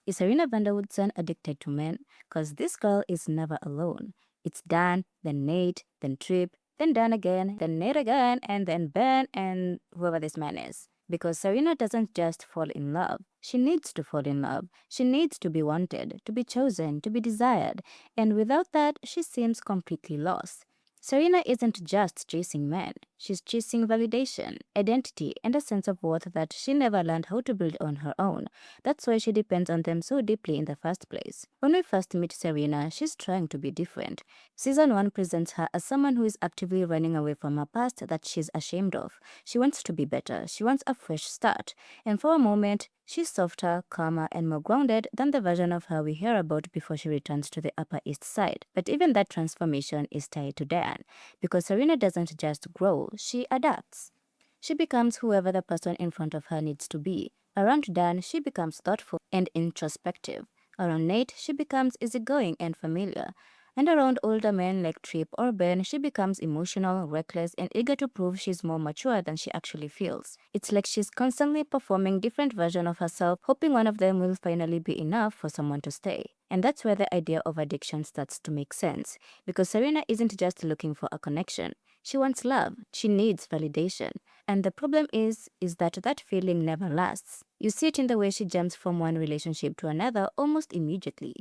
Is Serena Woodsen addicted to men? Because this girl is never alone. It's Dan, then Nate, then Trip, then Dan again, then Nate again, and then Ben, and whoever this man is. Because Serena doesn't just fall in love. She needs to fall in love. She needs to be wanted, to be chosen, to be desired. And without that, she seems completely lost. Serena isn't just chasing men. She's chasing validation, identity, and a sense of worth that she never learned how to build on her own. That's why she depends on them so deeply in the first place. When we first meet Serena, she's trying to be different. Season 1 presents her as someone who is actively running away from her past that she's ashamed of. She wants to be better. She wants a fresh start. And for a moment, she's softer, calmer, and more grounded than the version of her we hear about before she returns to the Upper East Side. But even that transformation is tied to Dan, because Serena doesn't just grow, she adapts. She becomes whoever the person in front of her needs to be. Around Dan, she becomes thoughtful and introspective. Around Nate, she becomes easygoing and familiar. And around older men like Trip or Ben, she becomes emotional, reckless, and eager to prove she's more mature than she actually feels. It's like she's constantly performing different versions of herself, hoping one of them will finally be enough for someone to stay. And that's where the idea of addiction starts to make sense, because Serena isn't just looking for a connection. She wants love. She needs validation. And the problem is that that feeling never lasts. You see it in the way she jumps from one relationship to another almost immediately.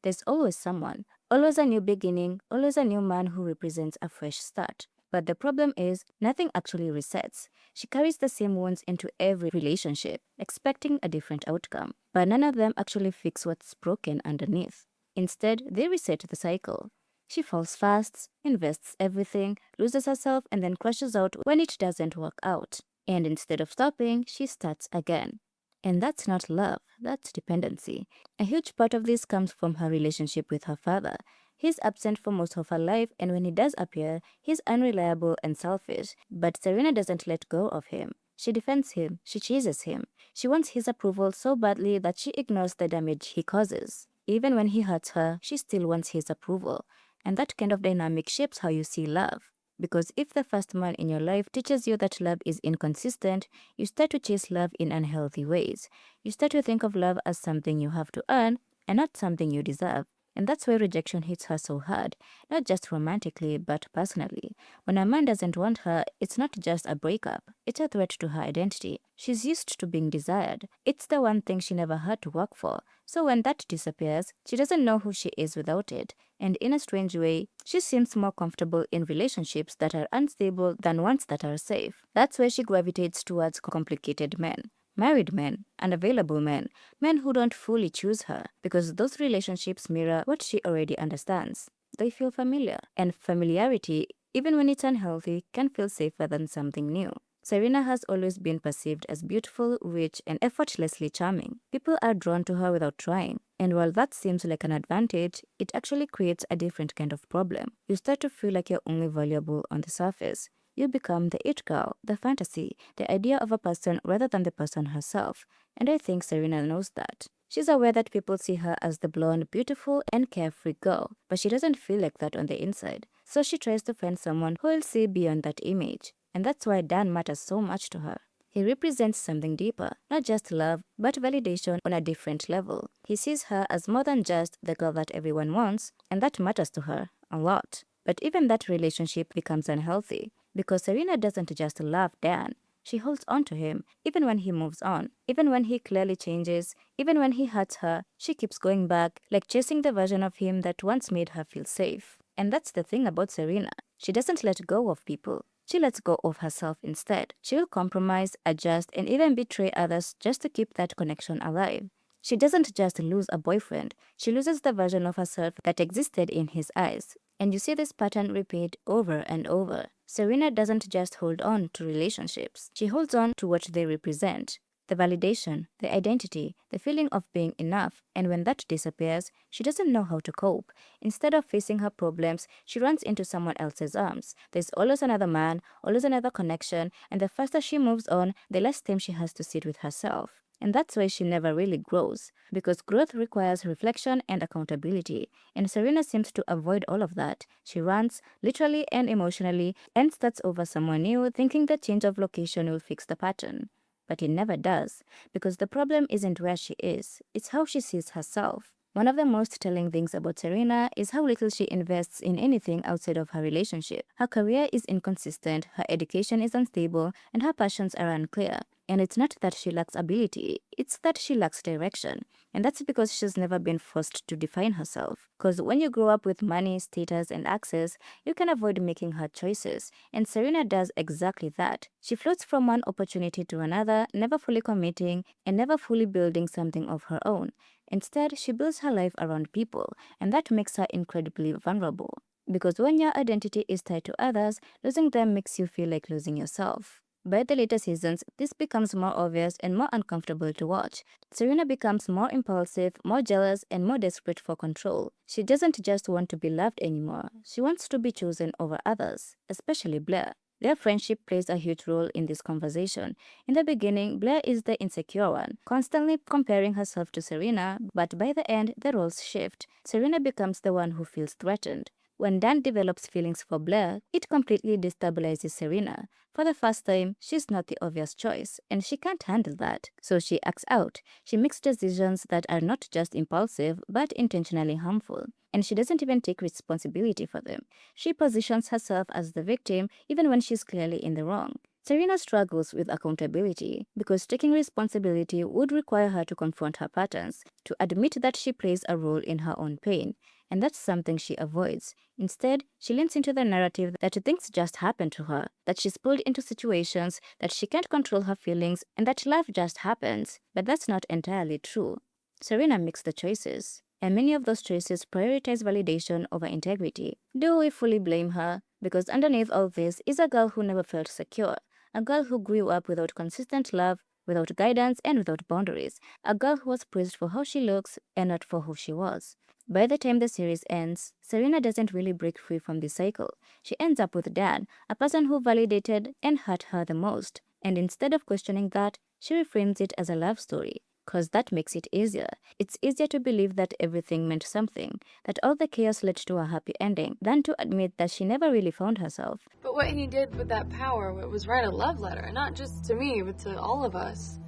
There's always someone, always a new beginning, always a new man who represents a fresh start. But the problem is, nothing actually resets. She carries the same wounds into every relationship, expecting a different outcome. But none of them actually fix what's broken underneath. Instead, they reset the cycle. She falls fast, invests everything, loses herself, and then crashes out when it doesn't work out. And instead of stopping, she starts again. And that's not love, that's dependency. A huge part of this comes from her relationship with her father. He's absent for most of her life, and when he does appear, he's unreliable and selfish. But Serena doesn't let go of him. She defends him, she chases him. She wants his approval so badly that she ignores the damage he causes. Even when he hurts her, she still wants his approval. And that kind of dynamic shapes how you see love. Because if the first man in your life teaches you that love is inconsistent, you start to chase love in unhealthy ways. You start to think of love as something you have to earn and not something you deserve. And that's why rejection hits her so hard, not just romantically, but personally. When a man doesn't want her, it's not just a breakup, it's a threat to her identity. She's used to being desired. It's the one thing she never had to work for. So when that disappears, she doesn't know who she is without it. And in a strange way, she seems more comfortable in relationships that are unstable than ones that are safe. That's why she gravitates towards complicated men. Married men, unavailable men, men who don't fully choose her, because those relationships mirror what she already understands. They feel familiar, and familiarity, even when it's unhealthy, can feel safer than something new. Serena has always been perceived as beautiful, rich, and effortlessly charming. People are drawn to her without trying. And while that seems like an advantage, it actually creates a different kind of problem. You start to feel like you're only valuable on the surface. You become the it girl, the fantasy, the idea of a person rather than the person herself. And I think Serena knows that. She's aware that people see her as the blonde, beautiful, and carefree girl, but she doesn't feel like that on the inside. So she tries to find someone who will see beyond that image. And that's why Dan matters so much to her. He represents something deeper, not just love, but validation on a different level. He sees her as more than just the girl that everyone wants, and that matters to her a lot. But even that relationship becomes unhealthy, because Serena doesn't just love Dan. She holds on to him, even when he moves on, even when he clearly changes, even when he hurts her, she keeps going back, like chasing the version of him that once made her feel safe. And that's the thing about Serena. She doesn't let go of people. She lets go of herself instead. She will compromise, adjust, and even betray others just to keep that connection alive. She doesn't just lose a boyfriend, she loses the version of herself that existed in his eyes. And you see this pattern repeat over and over. Serena doesn't just hold on to relationships, she holds on to what they represent. The validation, the identity, the feeling of being enough, and when that disappears, she doesn't know how to cope. Instead of facing her problems, she runs into someone else's arms. There's always another man, always another connection, and the faster she moves on, the less time she has to sit with herself. And that's why she never really grows, because growth requires reflection and accountability. And Serena seems to avoid all of that. She runs, literally and emotionally, and starts over someone new, thinking the change of location will fix the pattern. but it never does, because the problem isn't where she is, it's how she sees herself. One of the most telling things about Serena is how little she invests in anything outside of her relationship. Her career is inconsistent, her education is unstable, and her passions are unclear. And it's not that she lacks ability, it's that she lacks direction. And that's because she's never been forced to define herself. Because when you grow up with money, status, and access, you can avoid making hard choices. And Serena does exactly that. She floats from one opportunity to another, never fully committing and never fully building something of her own. Instead, she builds her life around people, and that makes her incredibly vulnerable. Because when your identity is tied to others, losing them makes you feel like losing yourself. By the later seasons, this becomes more obvious and more uncomfortable to watch. Serena becomes more impulsive, more jealous, and more desperate for control. She doesn't just want to be loved anymore, she wants to be chosen over others, especially Blair. Their friendship plays a huge role in this conversation. In the beginning, Blair is the insecure one, constantly comparing herself to Serena, but by the end, the roles shift. Serena becomes the one who feels threatened. When Dan develops feelings for Blair, it completely destabilizes Serena. For the first time, she's not the obvious choice, and she can't handle that. So she acts out. She makes decisions that are not just impulsive, but intentionally harmful. And she doesn't even take responsibility for them. She positions herself as the victim even when she's clearly in the wrong. Serena struggles with accountability because taking responsibility would require her to confront her patterns, to admit that she plays a role in her own pain, and that's something she avoids. Instead, she leans into the narrative that things just happen to her, that she's pulled into situations, that she can't control her feelings, and that life just happens. But that's not entirely true. Serena makes the choices, and many of those choices prioritize validation over integrity. Do we fully blame her? Because underneath all this is a girl who never felt secure, a girl who grew up without consistent love, without guidance, and without boundaries, a girl who was praised for how she looks and not for who she was. By the time the series ends, Serena doesn't really break free from this cycle. She ends up with Dad, a person who validated and hurt her the most. And instead of questioning that, she reframes it as a love story. Because that makes it easier. It's easier to believe that everything meant something, that all the chaos led to a happy ending, than to admit that she never really found herself. But what he did with that power was write a love letter, not just to me, but to all of us.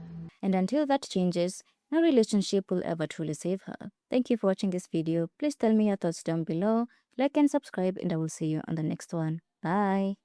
And until that changes, no relationship will ever truly save her. Thank you for watching this video. Please tell me your thoughts down below. Like and subscribe, and I will see you on the next one. Bye.